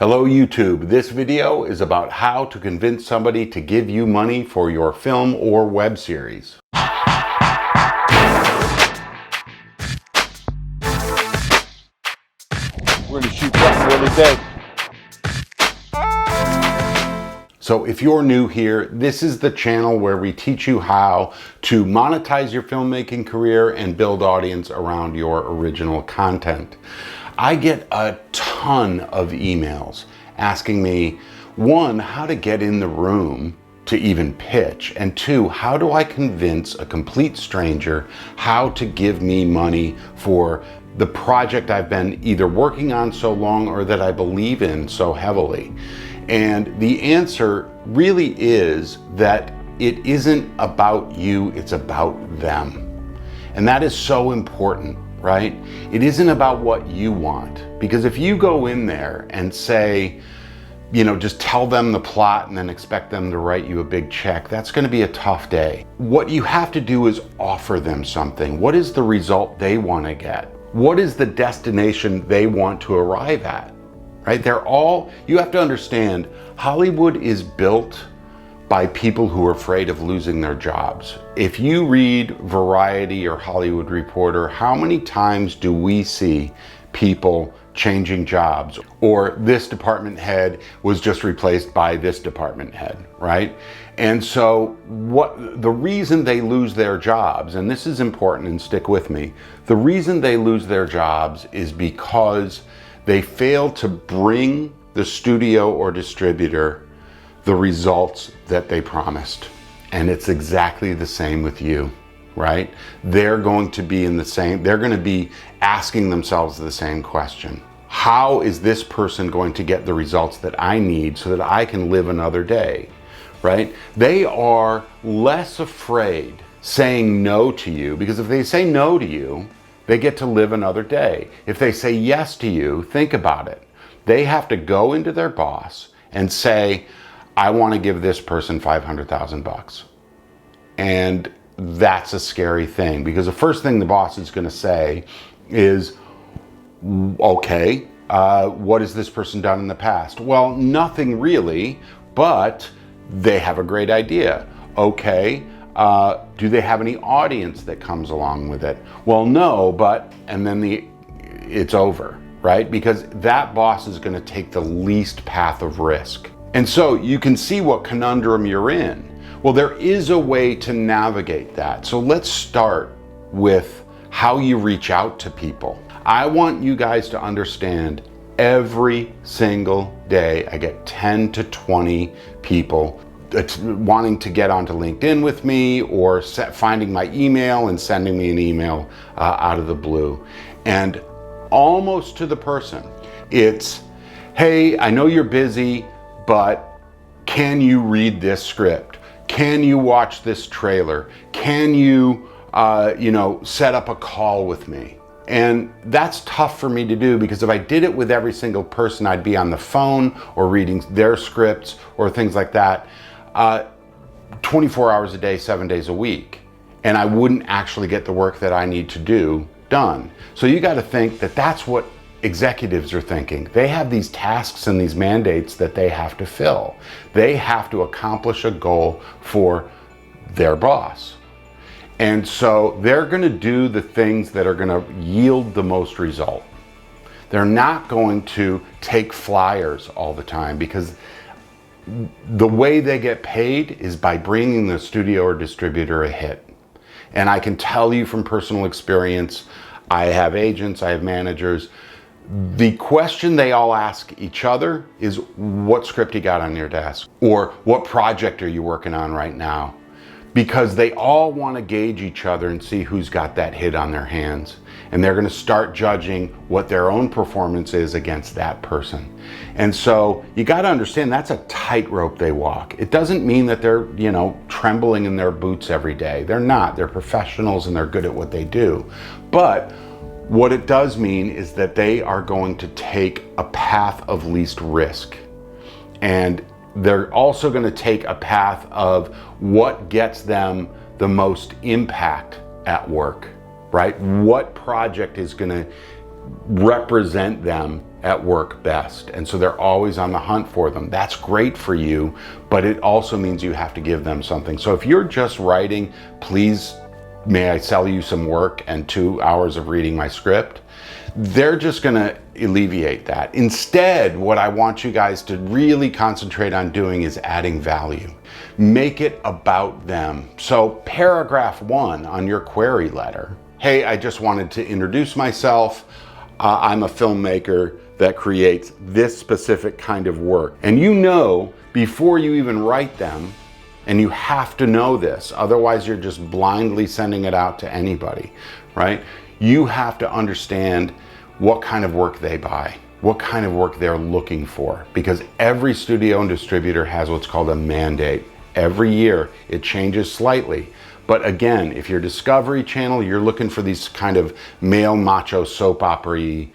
Hello YouTube, this video is about how to convince somebody to give you money for your film or web series. We're going to shoot something really big. So if you're new here, this is the channel where we teach you how to monetize your filmmaking career and build audience around your original content. I get a ton of emails asking me, one, how to get in the room to even pitch, and two, how do I convince a complete stranger how to give me money for the project I've been either working on so long or that I believe in so heavily. And the answer really is that it isn't about you, it's about them. And that is so important, right? It isn't about what you want. Because if you go in there and say, just tell them the plot and then expect them to write you a big check, that's going to be a tough day. What you have to do is offer them something. What is the result they want to get? What is the destination they want to arrive at? Right? You have to understand, Hollywood is built by people who are afraid of losing their jobs. If you read Variety or Hollywood Reporter, how many times do we see people changing jobs? Or this department head was just replaced by this department head, right? And so the reason they lose their jobs, and this is important and stick with me, the reason they lose their jobs is because they fail to bring the studio or distributor the results that they promised. And it's exactly the same with you, right? They're going to be they're going to be asking themselves the same question. How is this person going to get the results that I need so that I can live another day, right? They are less afraid saying no to you, because if they say no to you, they get to live another day. If they say yes to you, think about it. They have to go into their boss and say, I want to give this person $500,000. And that's a scary thing, because the first thing the boss is going to say is, okay, what has this person done in the past? Well, nothing really, but they have a great idea. Okay. Do they have any audience that comes along with it? Well, no, but, and then it's over, right? Because that boss is going to take the least path of risk. And so you can see what conundrum you're in. Well, there is a way to navigate that. So let's start with how you reach out to people. I want you guys to understand, every single day I get 10 to 20 people wanting to get onto LinkedIn with me, or finding my email and sending me an email out of the blue. And almost to the person, it's, hey, I know you're busy, but can you read this script? Can you watch this trailer? Can you, set up a call with me? And that's tough for me to do, because if I did it with every single person, I'd be on the phone or reading their scripts or things like that. 24 hours a day, 7 days a week, and I wouldn't actually get the work that I need to do done. So you got to think that that's what executives are thinking. They have these tasks and these mandates that they have to fill. They have to accomplish a goal for their boss. And so they're going to do the things that are going to yield the most result. They're not going to take flyers all the time, because the way they get paid is by bringing the studio or distributor a hit. And I can tell you from personal experience, I have agents, I have managers. The question they all ask each other is, what script you got on your desk? Or what project are you working on right now? Because they all want to gauge each other and see who's got that hit on their hands. And they're going to start judging what their own performance is against that person. And so you got to understand, that's a tightrope they walk. It doesn't mean that they're, trembling in their boots every day. They're not. They're professionals and they're good at what they do. But what it does mean is that they are going to take a path of least risk. And they're also going to take a path of what gets them the most impact at work, right? What project is going to represent them at work best. And so they're always on the hunt for them. That's great for you, but it also means you have to give them something. So if you're just writing, please, may I sell you some work and 2 hours of reading my script, they're just gonna alleviate that. Instead, what I want you guys to really concentrate on doing is adding value. Make it about them. So paragraph 1 on your query letter, hey, I just wanted to introduce myself. I'm a filmmaker that creates this specific kind of work. And you know, before you even write them, and you have to know this, otherwise you're just blindly sending it out to anybody, right? You have to understand what kind of work they buy, what kind of work they're looking for, because every studio and distributor has what's called a mandate. Every year it changes slightly. But again, if you're Discovery Channel, you're looking for these kind of male macho soap opera-y,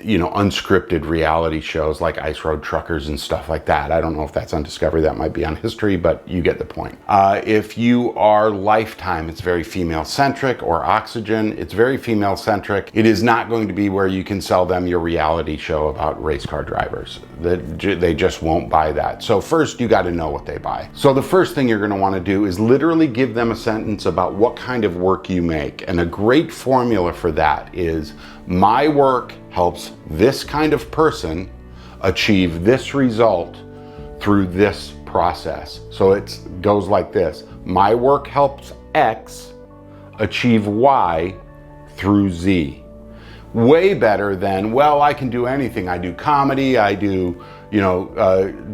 unscripted reality shows like Ice Road Truckers and stuff like that. I don't know if that's on Discovery, that might be on History, but you get the point. If you are Lifetime, it's very female-centric, or Oxygen, it's very female-centric. It is not going to be where you can sell them your reality show about race car drivers. They just won't buy that. So first, you got to know what they buy. So the first thing you're going to want to do is literally give them a sentence about what kind of work you make. And a great formula for that is, my work helps this kind of person achieve this result through this process. So it goes like this: my work helps X achieve Y through Z. Way better than, well, I can do anything. I do comedy, I do,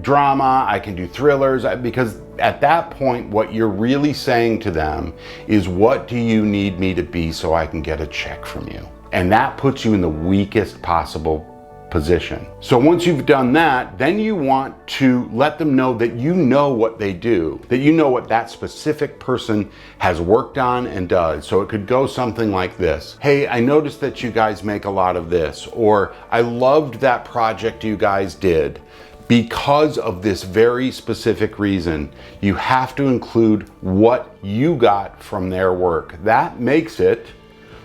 drama, I can do thrillers, because at that point, what you're really saying to them is, what do you need me to be so I can get a check from you? And that puts you in the weakest possible position. So once you've done that, then you want to let them know that you know what they do, that you know what that specific person has worked on and does. So it could go something like this: hey, I noticed that you guys make a lot of this, or I loved that project you guys did. Because of this very specific reason, you have to include what you got from their work. That makes it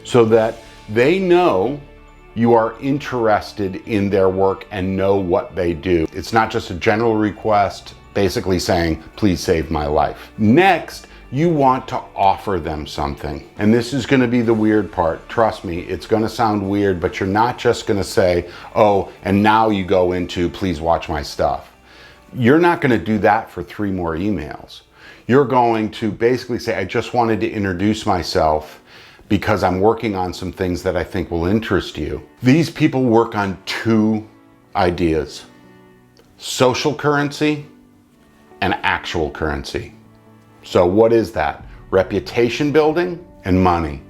so that they know you are interested in their work and know what they do. It's not just a general request, basically saying, please save my life. Next, you want to offer them something. And this is going to be the weird part. Trust me, it's going to sound weird, but you're not just going to say, oh, and now you go into, please watch my stuff. You're not going to do that for 3 more emails. You're going to basically say, I just wanted to introduce myself because I'm working on some things that I think will interest you. These people work on 2 ideas: social currency and actual currency. So what is that? Reputation building and money.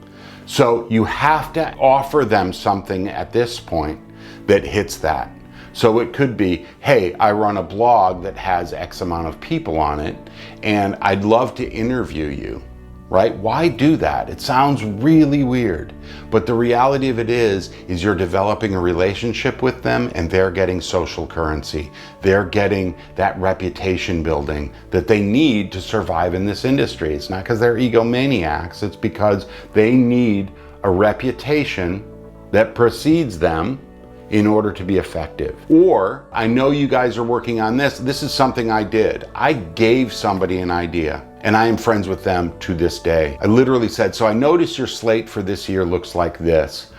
So you have to offer them something at this point that hits that. So it could be, hey, I run a blog that has X amount of people on it, and I'd love to interview you. Right? Why do that? It sounds really weird, but the reality of it is you're developing a relationship with them, and they're getting social currency. They're getting that reputation building that they need to survive in this industry. It's not because they're egomaniacs, it's because they need a reputation that precedes them in order to be effective. Or, I know you guys are working on this. This is something I did. I gave somebody an idea, and I am friends with them to this day. I literally said, so I noticed your slate for this year looks like this.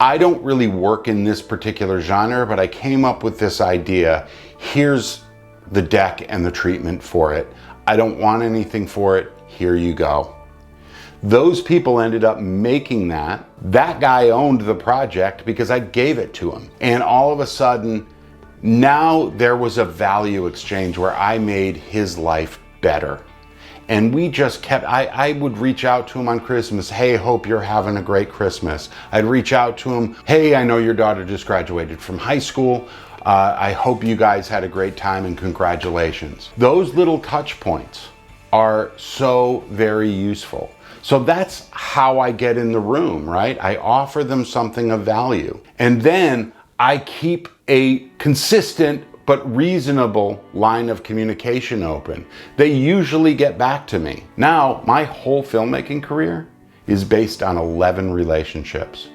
I don't really work in this particular genre, but I came up with this idea. Here's the deck and the treatment for it. I don't want anything for it. Here you go. Those people ended up making that. That guy owned the project because I gave it to him. And all of a sudden, now there was a value exchange where I made his life better. And we just kept, I would reach out to him on Christmas. Hey, hope you're having a great Christmas. I'd reach out to him. Hey, I know your daughter just graduated from high school. I hope you guys had a great time and congratulations. Those little touch points are so very useful. So that's how I get in the room, right? I offer them something of value. And then I keep a consistent but reasonable line of communication open. They usually get back to me. Now, my whole filmmaking career is based on 11 relationships.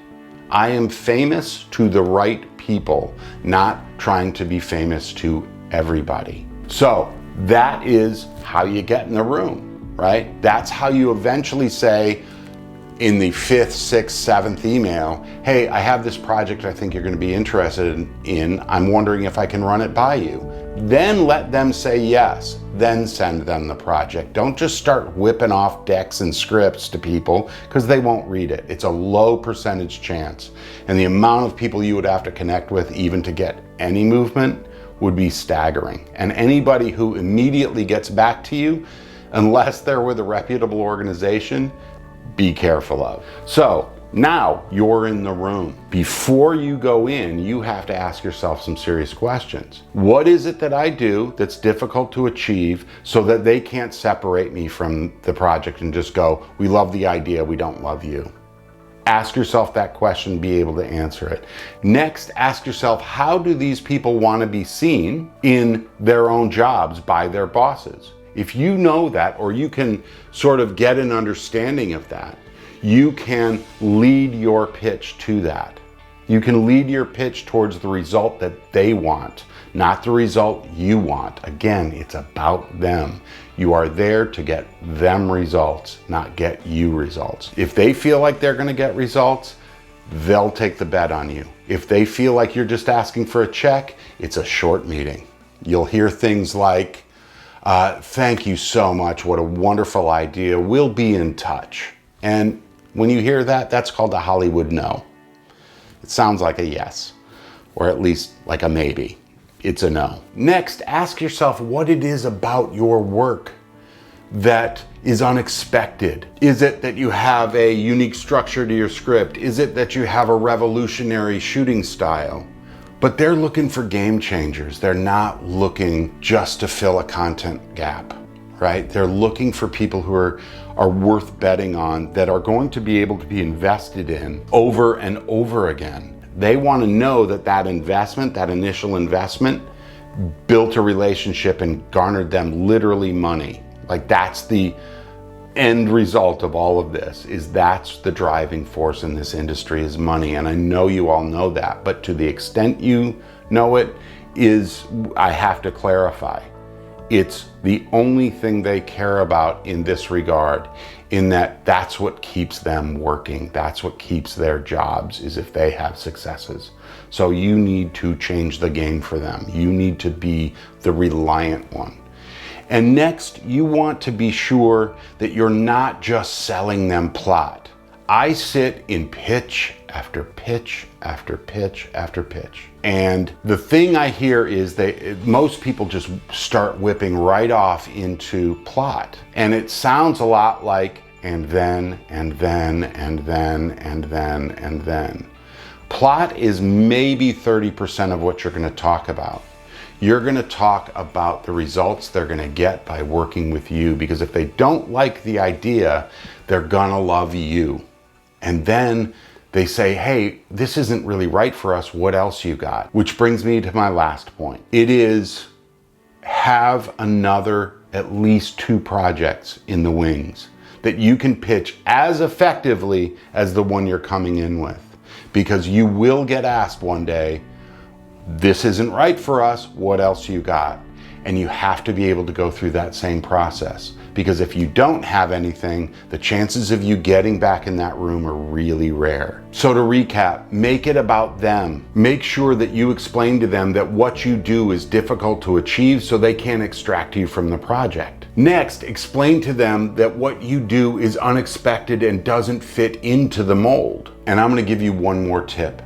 I am famous to the right people, not trying to be famous to everybody. So that is how you get in the room, right? That's how you eventually say in the 5th, 6th, 7th email, hey, I have this project I think you're going to be interested in. I'm wondering if I can run it by you. Then let them say yes, then send them the project. Don't just start whipping off decks and scripts to people because they won't read it. It's a low percentage chance. And the amount of people you would have to connect with even to get any movement would be staggering. And anybody who immediately gets back to you, unless they're with a reputable organization, be careful of. So now you're in the room. Before you go in, you have to ask yourself some serious questions. What is it that I do that's difficult to achieve so that they can't separate me from the project and just go, we love the idea, we don't love you? Ask yourself that question, be able to answer it. Next, ask yourself, how do these people want to be seen in their own jobs by their bosses? If you know that, or you can sort of get an understanding of that, you can lead your pitch to that. You can lead your pitch towards the result that they want, not the result you want. Again, it's about them. You are there to get them results, not get you results. If they feel like they're going to get results, they'll take the bet on you. If they feel like you're just asking for a check, it's a short meeting. You'll hear things like, thank you so much, what a wonderful idea, we'll be in touch. And when you hear that, that's called a Hollywood no. It sounds like a yes, or at least like a maybe. It's a no. Next, ask yourself what it is about your work that is unexpected. Is it that you have a unique structure to your script? Is it that you have a revolutionary shooting style? But they're looking for game changers. They're not looking just to fill a content gap, right? They're looking for people who are worth betting on, that are going to be able to be invested in over and over again. They want to know that that investment, that initial investment, built a relationship and garnered them literally money. Like that's the end result of all of this, is that's the driving force in this industry, is money. And I know you all know that, but to the extent you know it, I have to clarify. It's the only thing they care about in this regard, in that that's what keeps them working. That's what keeps their jobs, is if they have successes. So you need to change the game for them. You need to be the reliant one. And next, you want to be sure that you're not just selling them plot. I sit in pitch after pitch after pitch after pitch. And the thing I hear is most people just start whipping right off into plot. And it sounds a lot like, and then, and then, and then, and then, and then. Plot is maybe 30% of what you're going to talk about. You're going to talk about the results they're going to get by working with you, because if they don't like the idea, they're going to love you. And then they say, hey, this isn't really right for us. What else you got? Which brings me to my last point. It is have another, at least 2 projects in the wings that you can pitch as effectively as the one you're coming in with. Because you will get asked one day, this isn't right for us, what else you got? And you have to be able to go through that same process. Because if you don't have anything, the chances of you getting back in that room are really rare. So to recap, make it about them. Make sure that you explain to them that what you do is difficult to achieve so they can't extract you from the project. Next, explain to them that what you do is unexpected and doesn't fit into the mold. And I'm going to give you one more tip.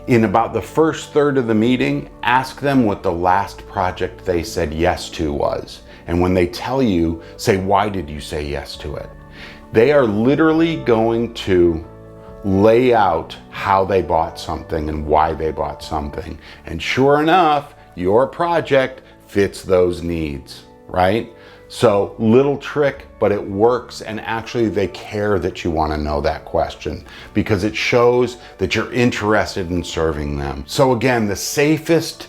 In about the first third of the meeting, ask them what the last project they said yes to was. And when they tell you, say, why did you say yes to it? They are literally going to lay out how they bought something and why they bought something. And sure enough, your project fits those needs, right? So little trick, but it works, and actually they care that you want to know that question because it shows that you're interested in serving them. So again, the safest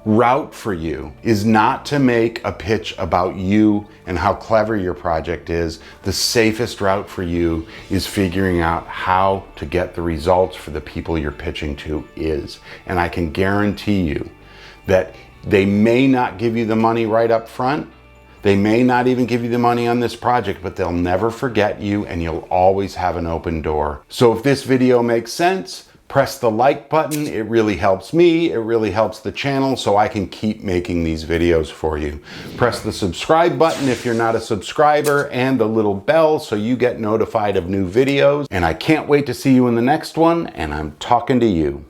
route for you is not to make a pitch about you and how clever your project is. The safest route for you is figuring out how to get the results for the people you're pitching to is. And I can guarantee you that they may not give you the money right up front. They may not even give you the money on this project, but they'll never forget you and you'll always have an open door. So if this video makes sense, press the like button. It really helps me. It really helps the channel so I can keep making these videos for you. Press the subscribe button if you're not a subscriber and the little bell so you get notified of new videos. And I can't wait to see you in the next one, and I'm talking to you.